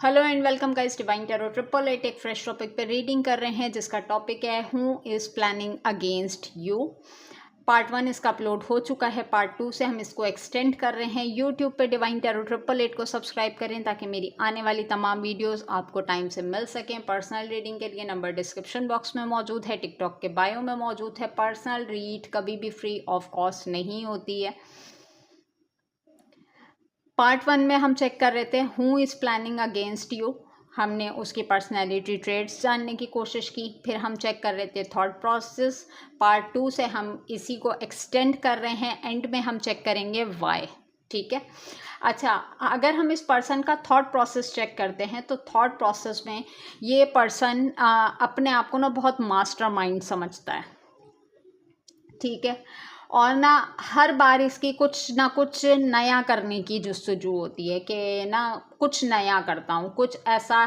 Hello and welcome guys, divine tarot 888 एक fresh topic पे reading कर रहे हैं जिसका टॉपिक है who is planning against you. Part 1 इसका अपलोड हो चुका है। पार्ट 2 से हम इसको एक्सटेंड कर रहे हैं। यूट्यूब पे डिवाइन टैरो 888 को सब्सक्राइब करें ताकि मेरी आने वाली तमाम वीडियोस आपको टाइम से मिल सकें। पर्सनल रीडिंग के लिए नंबर डिस्क्रिप्शन बॉक्स में मौजूद है, टिकटॉक के बायो में मौजूद है। पर्सनल रीड कभी भी फ्री ऑफ कॉस्ट नहीं होती है। पार्ट 1 में हम चेक कर रहे थे who is planning against you. हमने उसकी पर्सनैलिटी ट्रेड्स जानने की कोशिश की। फिर हम चेक कर रहे थे थॉट प्रोसेस। पार्ट 2 से हम इसी को एक्सटेंड कर रहे हैं। एंड में हम चेक करेंगे वाई। ठीक है। अच्छा, अगर हम इस पर्सन का थॉट प्रोसेस चेक करते हैं तो थॉट प्रोसेस में ये पर्सन अपने आप को ना बहुत मास्टरमाइंड समझता है। ठीक है। और ना हर बार इसकी कुछ ना कुछ नया करने की जुस्तजू होती है कि ना कुछ नया करता हूँ, कुछ ऐसा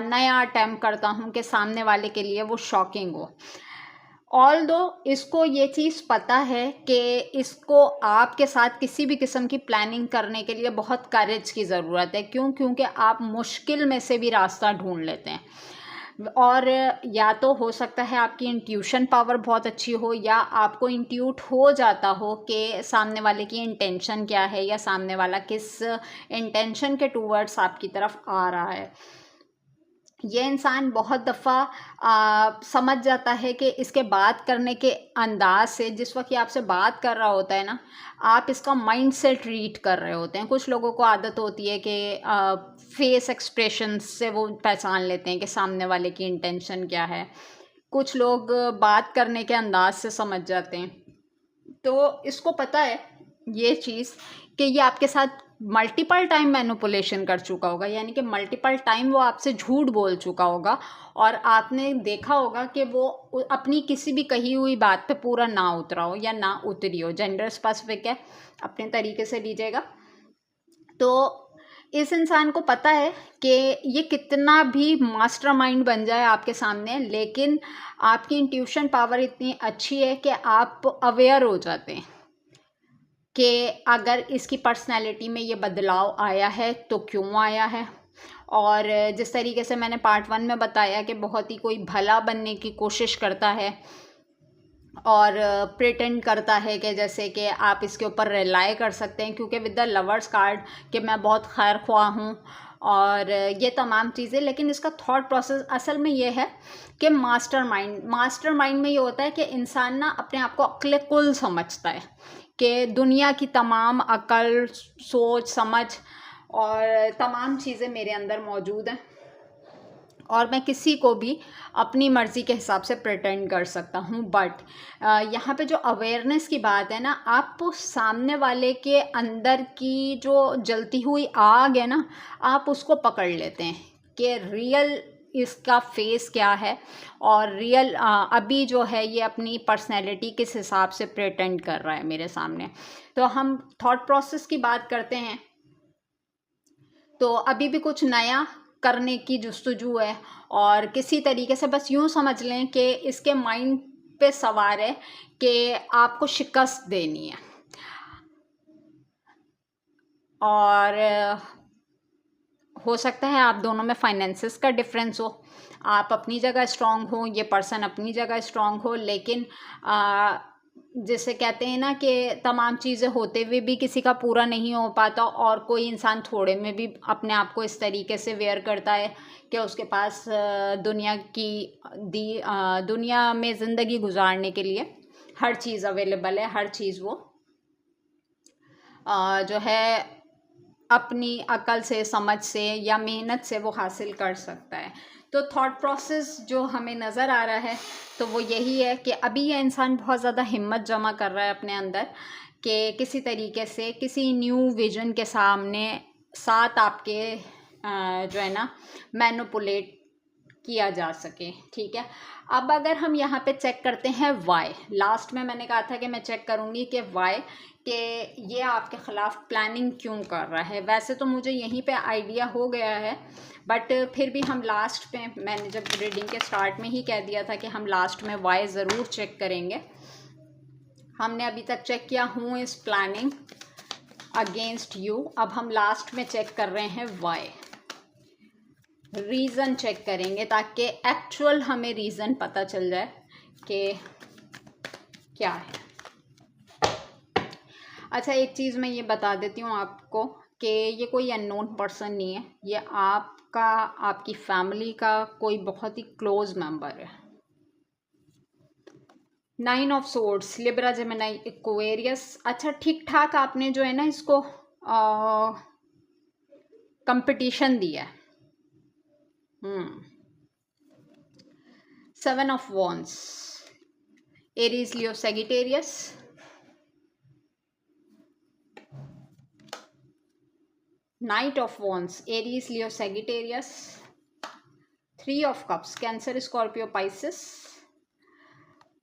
नया अटेम्प्ट करता हूँ कि सामने वाले के लिए वो शॉकिंग हो। ऑल्दो इसको ये चीज़ पता है कि इसको आपके साथ किसी भी किस्म की प्लानिंग करने के लिए बहुत करेज की ज़रूरत है। क्योंकि आप मुश्किल में से भी रास्ता ढूंढ लेते हैं। और या तो हो सकता है आपकी इंट्यूशन पावर बहुत अच्छी हो, या आपको इंट्यूट हो जाता हो कि सामने वाले की इंटेंशन क्या है, या सामने वाला किस इंटेंशन के टूवर्ड्स आपकी तरफ आ रहा है। ये इंसान बहुत दफ़ा समझ जाता है कि इसके बात करने के अंदाज से, जिस वक्त ये आपसे बात कर रहा होता है ना, आप इसका माइंड सेट रीड कर रहे होते हैं। कुछ लोगों को आदत होती है कि फेस एक्सप्रेशन से वो पहचान लेते हैं कि सामने वाले की इंटेंशन क्या है। कुछ लोग बात करने के अंदाज से समझ जाते हैं। तो इसको पता है ये चीज़ कि ये आपके साथ मल्टीपल टाइम मैनिपुलेशन कर चुका होगा, यानी कि मल्टीपल टाइम वो आपसे झूठ बोल चुका होगा। और आपने देखा होगा कि वो अपनी किसी भी कही हुई बात पे पूरा ना उतरा हो या ना उतरी हो। जेंडर स्पेसिफिक है, अपने तरीके से लीजिएगा। तो इस इंसान को पता है कि ये कितना भी मास्टरमाइंड बन जाए आपके सामने, लेकिन आपकी इंट्यूशन पावर इतनी अच्छी है कि आप अवेयर हो जाते हैं कि अगर इसकी पर्सनैलिटी में ये बदलाव आया है तो क्यों आया है। और जिस तरीके से मैंने पार्ट 1 में बताया कि बहुत ही कोई भला बनने की कोशिश करता है और प्रिटेंड करता है कि जैसे कि आप इसके ऊपर रिलाई कर सकते हैं, क्योंकि विद द लवर्स कार्ड कि मैं बहुत खैर ख्वाह हूँ और ये तमाम चीज़ें। लेकिन इसका थॉट प्रोसेस असल में ये है कि मास्टरमाइंड में ये होता है कि इंसान ना अपने आप को अक्ल कुल समझता है कि दुनिया की तमाम अकल, सोच, समझ और तमाम चीज़ें मेरे अंदर मौजूद हैं और मैं किसी को भी अपनी मर्ज़ी के हिसाब से प्रिटेंड कर सकता हूँ। बट यहाँ पे जो अवेयरनेस की बात है ना, आप सामने वाले के अंदर की जो जलती हुई आग है ना, आप उसको पकड़ लेते हैं कि रियल इसका फेस क्या है और रियल अभी जो है ये अपनी पर्सनैलिटी किस हिसाब से प्रिटेंड कर रहा है मेरे सामने। तो हम थॉट प्रोसेस की बात करते हैं। तो अभी भी कुछ नया करने की जुस्तजू है और किसी तरीके से बस यूँ समझ लें कि इसके माइंड पे सवार है कि आपको शिकस्त देनी है। और हो सकता है आप दोनों में फाइनेंसेस का डिफरेंस हो, आप अपनी जगह स्ट्रांग हो, ये पर्सन अपनी जगह स्ट्रांग हो, लेकिन जैसे कहते हैं ना कि तमाम चीज़ें होते हुए भी किसी का पूरा नहीं हो पाता, और कोई इंसान थोड़े में भी अपने आप को इस तरीके से वेयर करता है कि उसके पास दुनिया में ज़िंदगी गुजारने के लिए हर चीज़ अवेलेबल है, हर चीज़ वो जो है अपनी अकल से, समझ से या मेहनत से वो हासिल कर सकता है। तो थॉट प्रोसेस जो हमें नज़र आ रहा है तो वो यही है कि अभी ये इंसान बहुत ज़्यादा हिम्मत जमा कर रहा है अपने अंदर कि किसी तरीके से किसी न्यू विजन के साथ आपके जो है ना मैनिपुलेट किया जा सके। ठीक है। अब अगर हम यहाँ पे चेक करते हैं वाई, लास्ट में मैंने कहा था कि मैं चेक करूँगी कि वाई कि ये आपके ख़िलाफ़ प्लानिंग क्यों कर रहा है। वैसे तो मुझे यहीं पे आइडिया हो गया है, बट फिर भी हम लास्ट पे, मैंने जब रीडिंग के स्टार्ट में ही कह दिया था कि हम लास्ट में वाई ज़रूर चेक करेंगे। हमने अभी तक चेक किया who is planning against you, अब हम लास्ट में चेक कर रहे हैं वाई। रीज़न चेक करेंगे ताकि एक्चुअल हमें रीज़न पता चल जाए कि क्या है। अच्छा, एक चीज़ मैं ये बता देती हूँ आपको कि ये कोई अननोन पर्सन नहीं है, ये आपकी फैमिली का कोई बहुत ही क्लोज मेंबर है। 9 of swords, Libra, Gemini, Aquarius. अच्छा, ठीक ठाक आपने जो है ना इसको कंपटीशन दिया है। 7 of wands, Aries, Leo, Sagittarius. Night of wands, Aries, Leo, Sagittarius. 3 of cups, cancer, Scorpio, Pisces.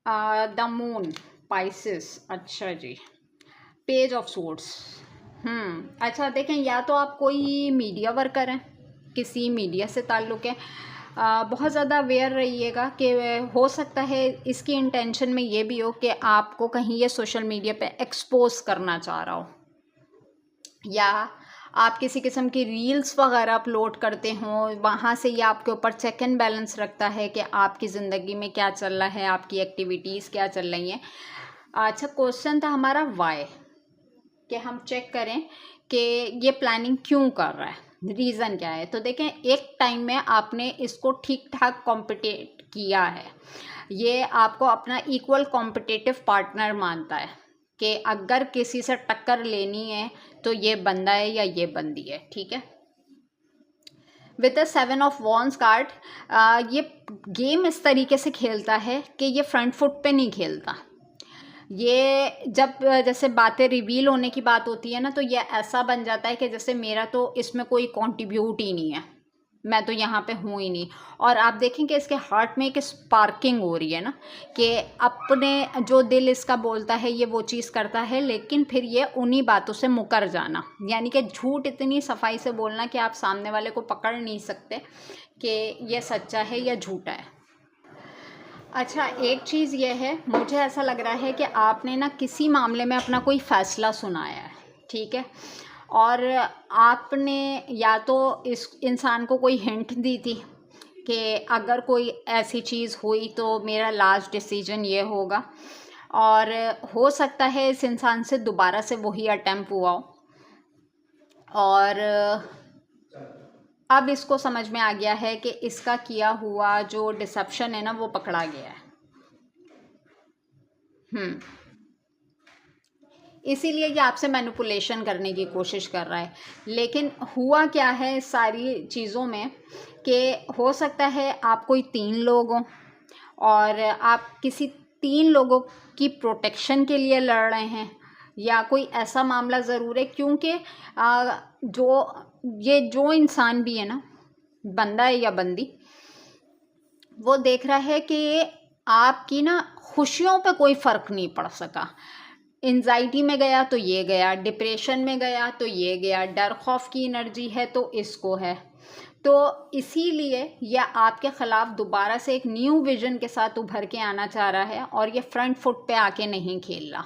The moon, Pisces. अच्छा जी। Page of swords. अच्छा देखें, या तो आप कोई मीडिया वर्कर हैं, किसी मीडिया से ताल्लुक़ है। बहुत ज़्यादा अवेयर रहिएगा कि हो सकता है इसकी इंटेंशन में ये भी हो कि आपको कहीं ये सोशल मीडिया पे एक्सपोज करना चाह रहा हो, या आप किसी किस्म की रील्स वगैरह अपलोड करते हों, वहाँ से ये आपके ऊपर चेक एंड बैलेंस रखता है कि आपकी ज़िंदगी में क्या चल रहा है, आपकी एक्टिविटीज़ क्या चल रही हैं। अच्छा, क्वेश्चन था हमारा वाई, कि हम चेक करें कि ये प्लानिंग क्यों कर रहा है, रीज़न क्या है। तो देखें, एक टाइम में आपने इसको ठीक ठाक कॉम्पिटेट किया है, ये आपको अपना इक्वल कॉम्पिटेटिव पार्टनर मानता है कि अगर किसी से टक्कर लेनी है तो ये बंदा है या ये बंदी है, ठीक है। With the 7 of wands card, ये गेम इस तरीके से खेलता है कि ये फ्रंट फुट पे नहीं खेलता। ये जब जैसे बातें रिवील होने की बात होती है ना, तो ये ऐसा बन जाता है कि जैसे मेरा तो इसमें कोई कंट्रीब्यूट ही नहीं है, मैं तो यहाँ पे हूँ ही नहीं। और आप देखें कि इसके हार्ट में एक स्पार्किंग हो रही है ना, कि अपने जो दिल इसका बोलता है ये वो चीज़ करता है, लेकिन फिर ये उन्हीं बातों से मुकर जाना, यानी कि झूठ इतनी सफाई से बोलना कि आप सामने वाले को पकड़ नहीं सकते कि ये सच्चा है या झूठा है। अच्छा, एक चीज़ ये है, मुझे ऐसा लग रहा है कि आपने ना किसी मामले में अपना कोई फ़ैसला सुनाया है, ठीक है, और आपने या तो इस इंसान को कोई हिंट दी थी कि अगर कोई ऐसी चीज़ हुई तो मेरा लास्ट डिसीजन ये होगा, और हो सकता है इस इंसान से दोबारा से वही अटेम्प्ट हुआ हो, और अब इसको समझ में आ गया है कि इसका किया हुआ जो डिसेप्शन है ना वो पकड़ा गया है। इसीलिए ये आपसे मैनिपुलेशन करने की कोशिश कर रहा है। लेकिन हुआ क्या है इस सारी चीज़ों में कि हो सकता है आप कोई 3 लोग हों और आप किसी 3 लोगों की प्रोटेक्शन के लिए लड़ रहे हैं, या कोई ऐसा मामला ज़रूर है, क्योंकि जो इंसान भी है ना, बंदा है या बंदी, वो देख रहा है कि आपकी ना खुशियों पे कोई फ़र्क नहीं पड़ सका। एंजाइटी में गया तो ये गया, डिप्रेशन में गया तो ये गया, डर खौफ की एनर्जी है तो इसको है। तो इसीलिए यह आपके ख़िलाफ़ दोबारा से एक न्यू विज़न के साथ उभर के आना चाह रहा है, और ये फ्रंट फुट पे आके नहीं खेल रहा।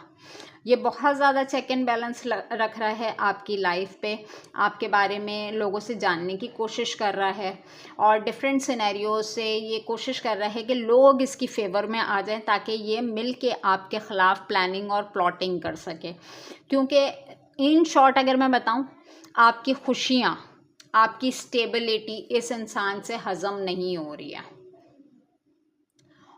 ये बहुत ज़्यादा चेक एंड बैलेंस रख रहा है आपकी लाइफ पे, आपके बारे में लोगों से जानने की कोशिश कर रहा है, और डिफरेंट सिनेरियो से ये कोशिश कर रहा है कि लोग इसकी फेवर में आ जाएं ताकि ये मिल के आपके ख़िलाफ़ प्लानिंग और प्लॉटिंग कर सके। क्योंकि इन शॉर्ट अगर मैं बताऊं, आपकी खुशियाँ, आपकी स्टेबिलिटी इस इंसान से हज़म नहीं हो रही है।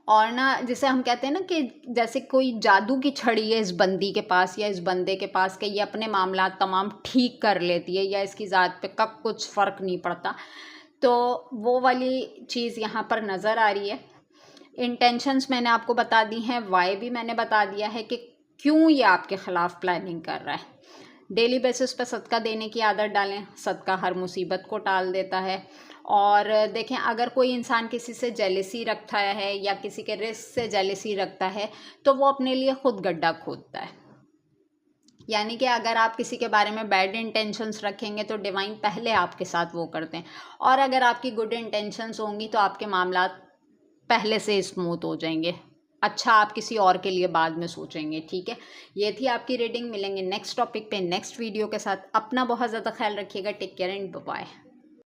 और ना, जिसे हम कहते हैं ना कि जैसे कोई जादू की छड़ी है इस बंदी के पास या इस बंदे के पास कि ये अपने मामला तमाम ठीक कर लेती है, या इसकी ज़ात पे कब कुछ फ़र्क नहीं पड़ता, तो वो वाली चीज़ यहाँ पर नज़र आ रही है। इंटेंशंस मैंने आपको बता दी हैं, वाई भी मैंने बता दिया है कि क्यों ये आपके ख़िलाफ़ प्लानिंग कर रहा है। डेली बेसिस पर सदका देने की आदत डालें, सदका हर मुसीबत को टाल देता है। और देखें, अगर कोई इंसान किसी से जेलसी रखता है या किसी के रिस्क से जेलसी रखता है तो वो अपने लिए खुद गड्ढा खोदता है। यानी कि अगर आप किसी के बारे में बैड इंटेंशंस रखेंगे तो डिवाइन पहले आपके साथ वो करते हैं, और अगर आपकी गुड इंटेंशंस होंगी तो आपके मामला पहले से स्मूथ हो जाएंगे। अच्छा, आप किसी और के लिए बाद में सोचेंगे, ठीक है। ये थी आपकी रीडिंग। मिलेंगे नेक्स्ट टॉपिक पे नेक्स्ट वीडियो के साथ। अपना बहुत ज़्यादा ख्याल रखिएगा। Take care and bye.